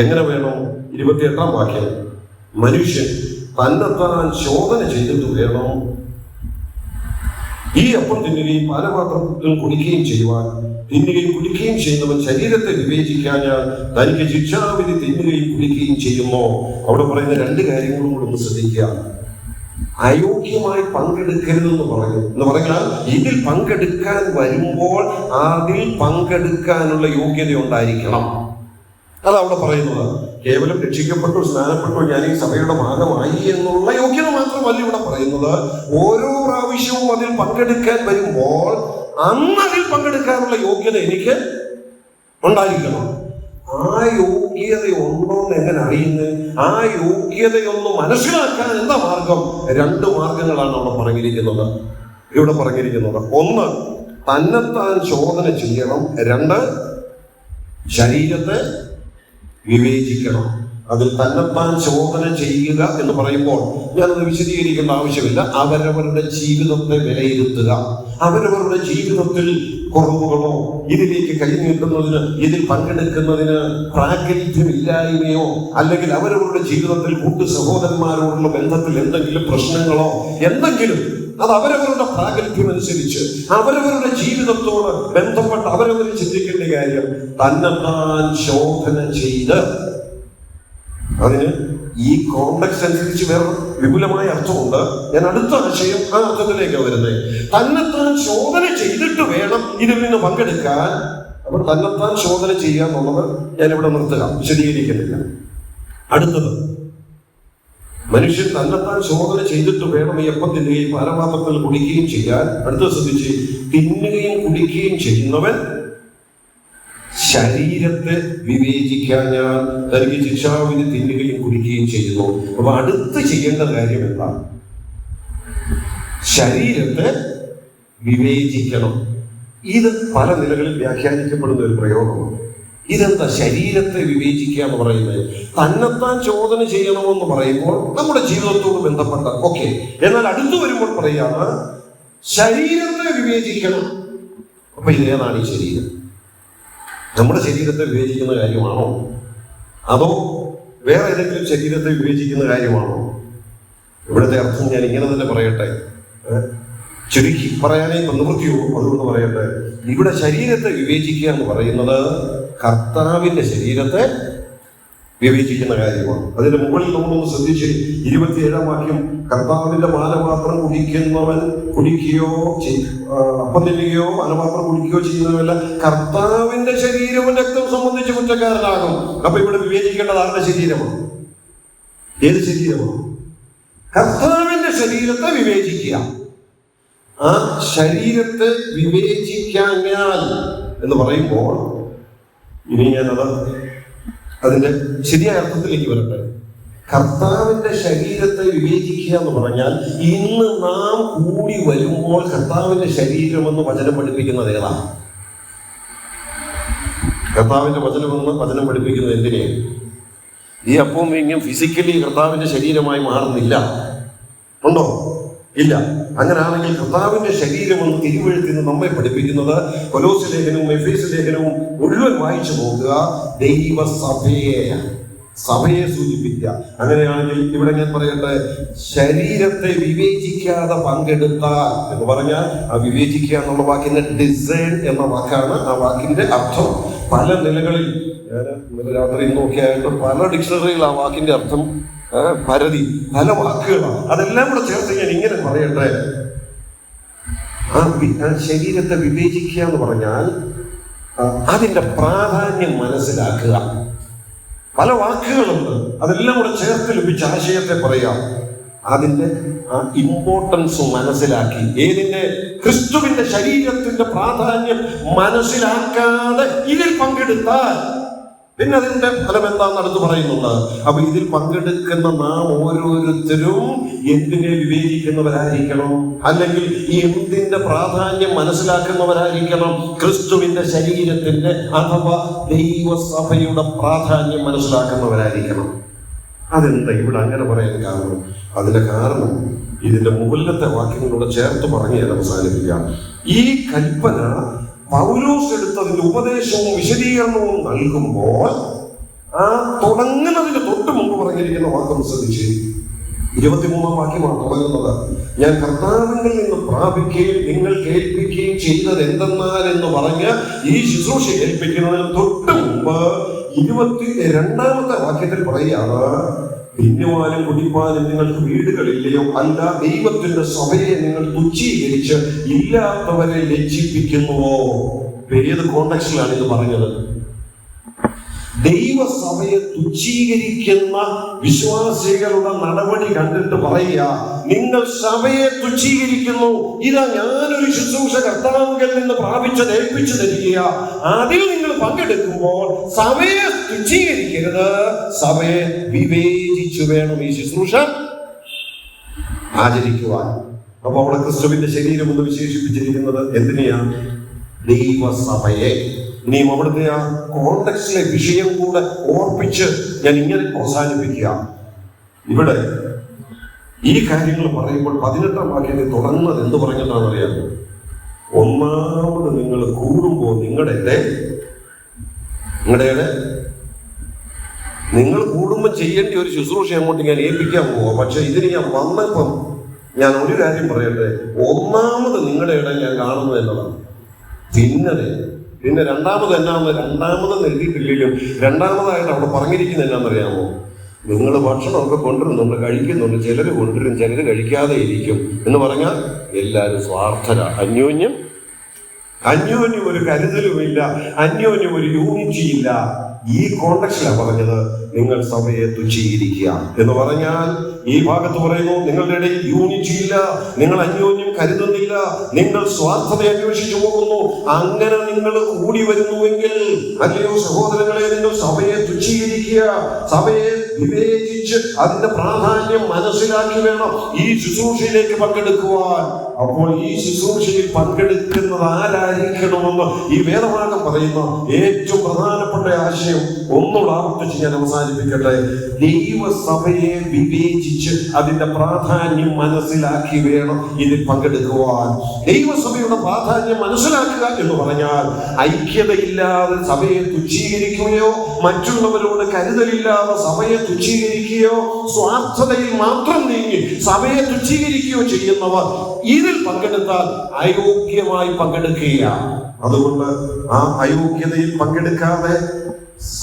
എങ്ങനെ വേണം? 28-ാം വാക്യം, മനുഷ്യൻ തന്നെത്താൻ ശോധന ചെയ്തിട്ട് വേണം ഈ അപ്പം തിന്നുകയും പാനപാത്രത്തിൽ കുടിക്കുകയും ചെയ്യുവാൻ. തിന്നുകയും കുടിക്കുകയും ചെയ്യുന്നവൻ ശരീരത്തെ വിവേചിക്കാഞ്ഞാൽ തനിക്ക് ശിക്ഷാവിധി തിന്നുകയും കുടിക്കുകയും ചെയ്യുമോ? അവിടെ പറയുന്ന 2 കാര്യങ്ങളും കൂടെ ഒന്ന് ശ്രദ്ധിക്കുക. അയോഗ്യമായി പങ്കെടുക്കരുതെന്ന് പറഞ്ഞു എന്ന് പറഞ്ഞാൽ ഇതിൽ പങ്കെടുക്കാൻ വരുമ്പോൾ അതിൽ പങ്കെടുക്കാനുള്ള യോഗ്യത ഉണ്ടായിരിക്കണം. അതവിടെ പറയുന്നത് കേവലം രക്ഷിക്കപ്പെട്ടു സ്നാനപ്പെട്ടു ഞാൻ ഈ സഭയുടെ ഭാഗമായി എന്നുള്ള യോഗ്യത മാത്രമല്ല ഇവിടെ പറയുന്നത്. ഓരോ പ്രാവശ്യവും അതിൽ പങ്കെടുക്കാൻ വരുമ്പോൾ അന്ന് അതിൽ പങ്കെടുക്കാനുള്ള യോഗ്യത എനിക്ക് ഉണ്ടായിരിക്കണം. ആ യോഗ്യത ഉണ്ടോന്ന് എങ്ങനെ അറിയുന്നത്? ആ യോഗ്യതയൊന്ന് മനസ്സിലാക്കാൻ എന്താ മാർഗം? 2 മാർഗങ്ങളാണ് അവിടെ പറഞ്ഞിരിക്കുന്നത്. ഇവിടെ പറഞ്ഞിരിക്കുന്നത് 1, തന്നെത്താൻ ശോധന ചെയ്യണം. 2, ശരീരത്തെ വിവേചിക്കണം. അതിൽ തന്നെത്താൻ ശോധന ചെയ്യുക എന്ന് പറയുമ്പോൾ ഞാനത് വിശദീകരിക്കേണ്ട ആവശ്യമില്ല. അവരവരുടെ ജീവിതത്തെ വിലയിരുത്തുക, അവരവരുടെ ജീവിതത്തിൽ കുറവുകളോ ഇതിലേക്ക് കൈനീട്ടുന്നതിന്, ഇതിൽ പങ്കെടുക്കുന്നതിന് പ്രാഗൽഭ്യമില്ലായ്മയോ, അല്ലെങ്കിൽ അവരവരുടെ ജീവിതത്തിൽ കൂട്ടു സഹോദരന്മാരോടുള്ള ബന്ധത്തിൽ എന്തെങ്കിലും പ്രശ്നങ്ങളോ എന്തെങ്കിലും, അത് അവരവരുടെ പ്രാഗൽഭ്യമനുസരിച്ച് അവരവരുടെ ജീവിതത്തോട് ബന്ധപ്പെട്ട് അവരവർ ചിന്തിക്കേണ്ട കാര്യം തന്നെത്താൻ ശോധന ചെയ്ത്, അതിന് ഈ കോണ്ടെക്സ്റ്റ് അനുസരിച്ച് വേറെ വിപുലമായ അർത്ഥമുണ്ട്. ഞാൻ അടുത്ത ആശയം ആ അർത്ഥത്തിലേക്ക് വരുന്നത്. തന്നെത്താൻ ശോധന ചെയ്തിട്ട് വേണം ഇതിൽ നിന്ന് പങ്കെടുക്കാൻ. അപ്പോൾ തന്നെത്താൻ ശോധന ചെയ്യുക എന്നുള്ളത് ഞാനിവിടെ നിർത്തുക, വിശദീകരിക്കുന്നില്ല. അടുത്തത്, മനുഷ്യൻ തന്നെത്താൻ ശോധന ചെയ്തിട്ട് വേണം ഈ അപ്പം തിന്നുകയും പാനപാത്രത്തിൽ കുടിക്കുകയും ചെയ്യാൻ. അടുത്തത് ശ്രദ്ധിച്ച്, തിന്നുകയും കുടിക്കുകയും ചെയ്യുന്നവൻ ശരീരത്തെ വിവേചിക്കാൻ ഞാൻ തനിക്ക് ശിക്ഷാവിധി തിന്നുകയും കുടിക്കുകയും ചെയ്യുന്നു. അപ്പൊ അടുത്ത് ചെയ്യേണ്ട കാര്യം എന്താണ്? ശരീരത്തെ വിവേചിക്കണം. ഇത് പല നിലകളിൽ വ്യാഖ്യാനിക്കപ്പെടുന്ന ഒരു പ്രയോഗമാണ്. ഇതെന്താ ശരീരത്തെ വിവേചിക്കുക എന്ന് പറയുന്നത്? തന്നെത്താൻ ശോധന ചെയ്യണമെന്ന് പറയുമ്പോൾ നമ്മുടെ ജീവിതത്തോട് ബന്ധപ്പെട്ട ഓക്കെ, എന്നാൽ അടുത്ത് വരുമ്പോൾ പറയാണ് ശരീരത്തെ വിവേചിക്കണം. അപ്പൊ ഇതേതാണ് ഈ ശരീരം? നമ്മുടെ ശരീരത്തെ വിവേചിക്കുന്ന കാര്യമാണോ, അതോ വേറെ ഏതെങ്കിലും ശരീരത്തെ വിവേചിക്കുന്ന കാര്യമാണോ? ഇവിടുത്തെ അർത്ഥം ഞാൻ ഇങ്ങനെ തന്നെ പറയട്ടെ, ചുരുക്കി പറയാനേ നിവൃത്തിയുള്ളൂ, അതുകൊണ്ട് പറയട്ടെ. ഇവിടെ ശരീരത്തെ വിവേചിക്കുക എന്ന് പറയുന്നത് കർത്താവിന്റെ ശരീരത്തെ വിവേചിക്കുന്ന കാര്യമാണ്. അതിന്റെ മുകളിൽ നമ്മളൊന്ന് ശ്രദ്ധിച്ച് 27-ാം വാക്യം, കർത്താവിന്റെ പാനപാത്രം കുടിക്കുന്നവൻ കുടിക്കുകയോ അപ്പം തിന്നുകയോ പാനപാത്രം കുടിക്കുകയോ ചെയ്യുന്നവല്ല കർത്താവിന്റെ ശരീരവും രക്തം സംബന്ധിച്ച് കുറ്റക്കാരനാകും. അപ്പൊ ഇവിടെ വിവേചിക്കേണ്ടത് ആരുടെ ശരീരമാണ്? ഏത് ശരീരമാണ്? കർത്താവിന്റെ ശരീരത്തെ വിവേചിക്കുക. ആ ശരീരത്തെ വിവേചിക്കാൻ എന്ന് പറയുമ്പോൾ ഇനി ഞാനത് അതിന്റെ ശരിയായ അർത്ഥത്തിലേക്ക് വരട്ടെ. കർത്താവിന്റെ ശരീരത്തെ വിവേചിക്കുക എന്ന് പറഞ്ഞാൽ ഇന്ന് നാം കൂടി വരുമ്പോൾ കർത്താവിന്റെ ശരീരമെന്ന് വചനം പഠിപ്പിക്കുന്നത് ഏതാണ്? കർത്താവിന്റെ വചനം പഠിപ്പിക്കുന്നത് എന്തിനെയാണ്? ഈ അപ്പവും ഇങ്ങനെ ഫിസിക്കലി കർത്താവിന്റെ ശരീരമായി മാറുന്നില്ല, ഉണ്ടോ? ഇല്ല. അങ്ങനെയാണെങ്കിൽ കർത്താവിന്റെ ശരീരമെന്ന് തിരുവെഴുത്തിന് നമ്മെ പഠിപ്പിക്കുന്നത് കൊലോസ്യ ലേഖനവും എഫേസ്യ ലേഖനവും മുഴുവൻ വായിച്ചു നോക്കുക, സഭയെ സൂചിപ്പിക്കുക. അങ്ങനെയാണെങ്കിൽ ഇവിടെ ഞാൻ പറയട്ടെ, ശരീരത്തെ വിവേചിക്കാതെ പങ്കെടുത്താൽ എന്ന് പറഞ്ഞാൽ ആ വിവേചിക്കുക എന്നുള്ള വാക്കിന്റെ ഡിസൈൻ എന്ന വാക്കാണ്. ആ വാക്കിന്റെ അർത്ഥം പല നിലകളിൽ ഞാൻ ഇന്നലെ രാത്രി നോക്കിയായിട്ട് പല ഡിക്ഷണറിയിൽ ആ വാക്കിന്റെ അർത്ഥം പരതി പല വാക്കുകളാണ്. അതെല്ലാം കൂടെ ചേർത്ത് ഞാൻ ഇങ്ങനെ പറയട്ടെ, ആ ശരീരത്തെ വിവേചിക്കുക എന്ന് പറഞ്ഞാൽ അതിന്റെ പ്രാധാന്യം മനസ്സിലാക്കുക. പല വാക്കുകളുണ്ട്, അതെല്ലാം കൂടെ ചേർത്ത് ലഭിച്ച ആശയത്തെ പറയാം. അതിന്റെ ആ ഇമ്പോർട്ടൻസ് മനസ്സിലാക്കി, ഏതിന്റെ? ക്രിസ്തുവിന്റെ ശരീരത്തിന്റെ പ്രാധാന്യം മനസ്സിലാക്കാതെ ഇതിൽ പങ്കെടുത്താൽ പിന്നെ അതിന്റെ ഫലം എന്താണെന്ന് അടുത്ത് പറയുന്നുണ്ട്. അപ്പൊ ഇതിൽ പങ്കെടുക്കുന്ന നാം ഓരോരുത്തരും എന്തിനെ വിവേചിക്കുന്നവരായിരിക്കണം, അല്ലെങ്കിൽ എന്തിന്റെ പ്രാധാന്യം മനസ്സിലാക്കുന്നവരായിരിക്കണം? ക്രിസ്തുവിന്റെ ശരീരത്തിന്റെ അഥവാ ദൈവസഭയുടെ പ്രാധാന്യം മനസ്സിലാക്കുന്നവരായിരിക്കണം. അതെന്താ ഇവിടെ അങ്ങനെ പറയാൻ കാരണം? അതിന്റെ കാരണം ഇതിന്റെ മുകളിലത്തെ വാക്യങ്ങളോട് ചേർത്ത് പറഞ്ഞ് ഞാൻ അവസാനിപ്പിക്കാം. ഈ കൽപ്പന പൗലോസ് എടുത്തതിന്റെ ഉപദേശവും വിശദീകരണവും നൽകുമ്പോൾ ആ തുടങ്ങുന്നതിന് തൊട്ട് മുമ്പ് പറഞ്ഞിരിക്കുന്ന വാക്കൊന്ന് ശ്രദ്ധിച്ച് 23-ാം വാക്യമാണ് തുടങ്ങുന്നത്. ഞാൻ കർത്താവിൽ നിന്ന് പ്രാപിക്കുകയും നിങ്ങൾ കേൾപ്പിക്കുകയും ചെയ്തത് എന്തെന്നാൽ എന്ന് പറഞ്ഞ് ഈ ശുശ്രൂഷ കേൾപ്പിക്കുന്നതിന് തൊട്ട് മുമ്പ് 22-ാമത്തെ വാക്യത്തിൽ പറയുകയാണ്, തിന്നുവാനും കുടിപ്പാനും നിങ്ങൾക്ക് വീടുകളില്ലയോ? അല്ല, ദൈവത്തിന്റെ സഭയെ നിങ്ങൾ തുച്ഛീകരിച്ച് ഇല്ലാത്തവരെ ലജ്ജിപ്പിക്കുന്നുവോ? ഏത് കോണ്ടെക്സ്റ്റിലാണ് ഇത് പറഞ്ഞത്? ദൈവസഭയെ തുച്ഛീകരിക്കുന്ന വിശ്വാസികളുടെ നടപടി കണ്ടിട്ട് പറയുക, നിങ്ങൾ സഭയെ തുച്ഛീകരിക്കുന്നു. ഇതാ ഞാനൊരു ശുശ്രൂഷ കർത്താവിൽ നിന്ന് പ്രാപിച്ചത് ഏൽപ്പിച്ചു തരിക, അതിൽ നിങ്ങൾ പങ്കെടുക്കുമ്പോൾ സഭയെ തുച്ഛീകരിക്കരുത്, സഭയെ വിവേചിച്ചു വേണം ഈ ശുശ്രൂഷ ആചരിക്കുവാൻ. അപ്പൊ അവിടെ ക്രിസ്തുവിന്റെ ശരീരം എന്ന് വിശേഷിപ്പിച്ചിരിക്കുന്നത് എന്തിനെയാണ്? ദൈവസഭയെ. ഇനിയും അവിടുത്തെ ആ കോണ്ടെക്സ്റ്റിലെ വിഷയം കൂടെ ഓർപ്പിച്ച് ഞാൻ ഇങ്ങനെ അവസാനിപ്പിക്കുക. ഇവിടെ ഈ കാര്യങ്ങൾ പറയുമ്പോൾ 18-ാം വാക്യത്തിൽ തുടങ്ങുന്നത് എന്ത് പറഞ്ഞിട്ടാണ് അറിയാമോ? ഒന്നാമത് നിങ്ങൾ കൂടുമ്പോൾ നിങ്ങൾ കൂടുമ്പോൾ ചെയ്യേണ്ട ഒരു ശുശ്രൂഷ അങ്ങോട്ട് ഞാൻ ഏൽപ്പിക്കാൻ പോവാം. പക്ഷെ ഇതിന് ഞാൻ വന്നപ്പം ഞാൻ ഒരു കാര്യം പറയട്ടെ, ഒന്നാമത് നിങ്ങളുടെ ഇടം ഞാൻ കാണുന്നത് എന്നതാണ്. പിന്നെ രണ്ടാമത് എഴുതിയിട്ടില്ലെങ്കിലും രണ്ടാമതായിട്ട് അവിടെ പറഞ്ഞിരിക്കുന്നത് എന്നാണെന്നറിയാമോ? നിങ്ങൾ ഭക്ഷണമൊക്കെ കൊണ്ടുവരുന്നുണ്ട്, കഴിക്കുന്നുണ്ട്, ചിലർ കൊണ്ടുവരും, ചിലർ കഴിക്കാതെ ഇരിക്കും എന്ന് പറഞ്ഞാൽ എല്ലാവരും സ്വാർത്ഥര. അന്യോന്യം ഒരു കരുതലുമില്ല, അന്യോന്യം ഒരു യൂണിറ്റി ഇല്ല. ഈ കോണ്ടക്സ്റ്റിലാണ് പറഞ്ഞത് നിങ്ങൾ സഭയെ തുച്ഛീകരിക്കുക എന്ന് പറഞ്ഞാൽ. ഈ ഭാഗത്ത് പറയുന്നു നിങ്ങളുടെ ഇടയിൽ യൂണിറ്റി ഇല്ല, നിങ്ങൾ അന്യോന്യം കരുതുന്നില്ല, നിങ്ങൾ സ്വാർത്ഥത അന്വേഷിച്ചു പോകുന്നു. അങ്ങനെ നിങ്ങൾ കൂടി വരുന്നുവെങ്കിൽ, അല്ലയോ സഹോദരങ്ങളെ, നിങ്ങൾ സഭയെ തുച്ഛീകരിക്കുക, സഭയെ വിവേചിച്ച് അതിന്റെ പ്രാധാന്യം മനസ്സിലാക്കി വേണം ഈ ശുശ്രൂഷയിലേക്ക് പങ്കെടുക്കുവാൻ. അപ്പോൾ ഈ ശുശ്രൂഷയിൽ പങ്കെടുക്കുന്നത് ആരായിരിക്കണമെന്ന് ഈ വേദഭാഗം പറയുന്ന ഏറ്റവും പ്രധാനപ്പെട്ട ആശയം ഒന്നുകൂടെ ആവർത്തിച്ച് ഞാൻ അവസാനിപ്പിക്കട്ടെ. ദൈവസഭയെ വിവേചിച്ച് അതിന്റെ പ്രാധാന്യം മനസ്സിലാക്കി വേണം ഇതിൽ പങ്കെടുക്കുവാൻ. ദൈവസഭയുടെ പ്രാധാന്യം മനസ്സിലാക്കുക എന്ന് പറഞ്ഞാൽ ഐക്യതയില്ലാതെ സഭയെ തുച്ഛീകരിക്കുകയോ, മറ്റുള്ളവരോട് കരുതലില്ലാതെ സഭയെ തുച്ഛീകരിക്കുകയോ, സ്വാർത്ഥതയിൽ മാത്രം നീങ്ങി സഭയെ തുച്ഛീകരിക്കുകയോ ചെയ്യുന്നവർ ഇതിൽ പങ്കെടുത്താൽ അയോഗ്യമായി പങ്കെടുക്കുകയാണ്. അതുകൊണ്ട് ആ അയോഗ്യതയിൽ പങ്കെടുക്കാതെ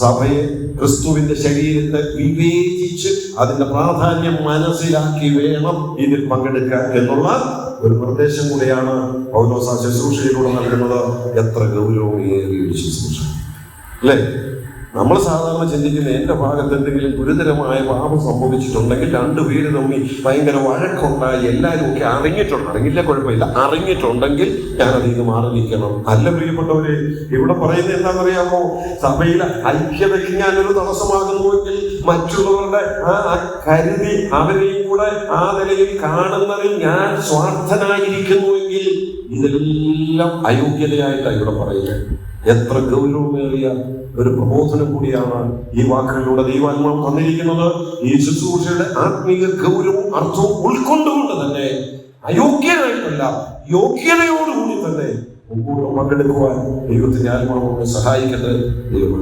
സഭയെ, ക്രിസ്തുവിന്റെ ശരീരത്തെ വിവേചിച്ച് അതിന്റെ പ്രാധാന്യം മനസ്സിലാക്കി വേണം ഇതിൽ പങ്കെടുക്കാൻ എന്നുള്ള ഒരു നിർദ്ദേശം കൂടെയാണ് പൗലോസ് ആ ശുശ്രൂഷയിലൂടെ നൽകുന്നത്. എത്ര ഗൗരവമേറിയ ഒരു ശുശ്രൂഷ അല്ലേ? നമ്മൾ സാധാരണ ചിന്തിക്കുന്ന എന്റെ ഭാഗത്ത് എന്തെങ്കിലും ഗുരുതരമായ പാപം സംഭവിച്ചിട്ടുണ്ടെങ്കിൽ രണ്ടുപേര് തമ്മിൽ ഭയങ്കര വഴക്കുണ്ടായി എല്ലാവരും ഒക്കെ അറിഞ്ഞില്ല കുഴപ്പമില്ല, അറിഞ്ഞിട്ടുണ്ടെങ്കിൽ ഞാൻ അതിൽ നിന്ന് മാറി നിൽക്കണം. അല്ല പ്രിയപ്പെട്ടവരെ, ഇവിടെ പറയുന്നത് എന്താണെന്നറിയാമോ? സഭയിലെ ഐക്യതയ്ക്ക് ഞാനൊരു തടസ്സമാകുന്നുവെങ്കിൽ, മറ്റുള്ളവരുടെ കരുതി അവരെയും കൂടെ ആ നിലയിൽ കാണുന്നതിൽ ഞാൻ സ്വാർത്ഥനായിരിക്കുന്നുവെങ്കിൽ ഇതെല്ലാം അയോഗ്യതയായിട്ടാണ് ഇവിടെ പറയുന്നത്. എത്ര ഗൗരവമേറിയ ഒരു പ്രബോധനം കൂടിയാണ് ഈ വാക്കുകളിലൂടെ ദൈവാത്മാവ് തന്നിരിക്കുന്നത്. ഈ ശുശ്രൂഷയുടെ ആത്മീയ ഗൗരവവും അർത്ഥവും ഉൾക്കൊണ്ടുകൊണ്ട് തന്നെ അയോഗ്യനായിട്ടല്ല, യോഗ്യതയോടുകൂടി തന്നെ മുമ്പോട്ട് പങ്കെടുക്കുവാൻ ദൈവത്തിന്റെ ആത്മാവിനെ സഹായിക്കട്ടെ. ദൈവം